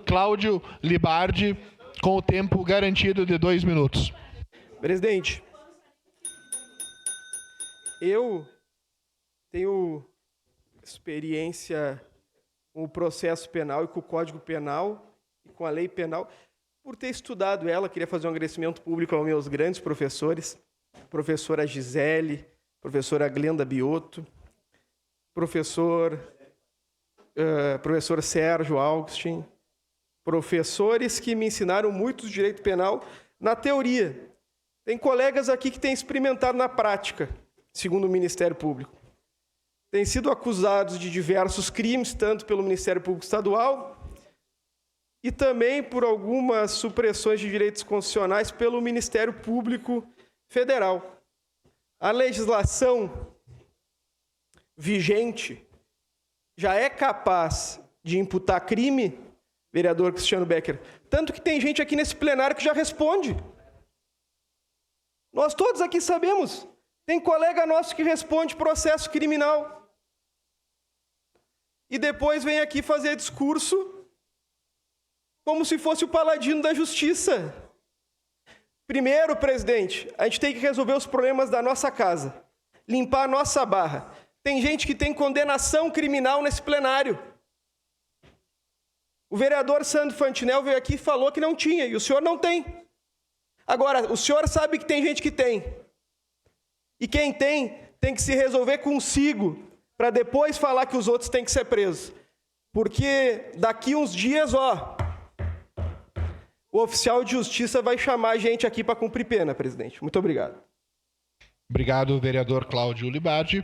Cláudio Libardi, com o tempo garantido de 2 minutos. Presidente, eu tenho experiência com o processo penal e com o Código Penal e com a lei penal. Por ter estudado ela, queria fazer um agradecimento público aos meus grandes professores, professora Gisele, professora Glenda Biotto, professor Sérgio Augustin, professores que me ensinaram muito de direito penal na teoria. Tem colegas aqui que têm experimentado na prática, segundo o Ministério Público. Têm sido acusados de diversos crimes, tanto pelo Ministério Público Estadual e também por algumas supressões de direitos constitucionais pelo Ministério Público Federal. A legislação vigente já é capaz de imputar crime, vereador Cristiano Becker, tanto que tem gente aqui nesse plenário que já responde. Nós todos aqui sabemos. Tem colega nosso que responde processo criminal. E depois vem aqui fazer discurso como se fosse o paladino da justiça. Primeiro, presidente, a gente tem que resolver os problemas da nossa casa. Limpar a nossa barra. Tem gente que tem condenação criminal nesse plenário. O vereador Sandro Fantinel veio aqui e falou que não tinha, e o senhor não tem. Agora, o senhor sabe que tem gente que tem. E quem tem que se resolver consigo, para depois falar que os outros têm que ser presos. Porque daqui uns dias, o oficial de justiça vai chamar a gente aqui para cumprir pena, presidente. Muito obrigado. Obrigado, vereador Cláudio Libardi.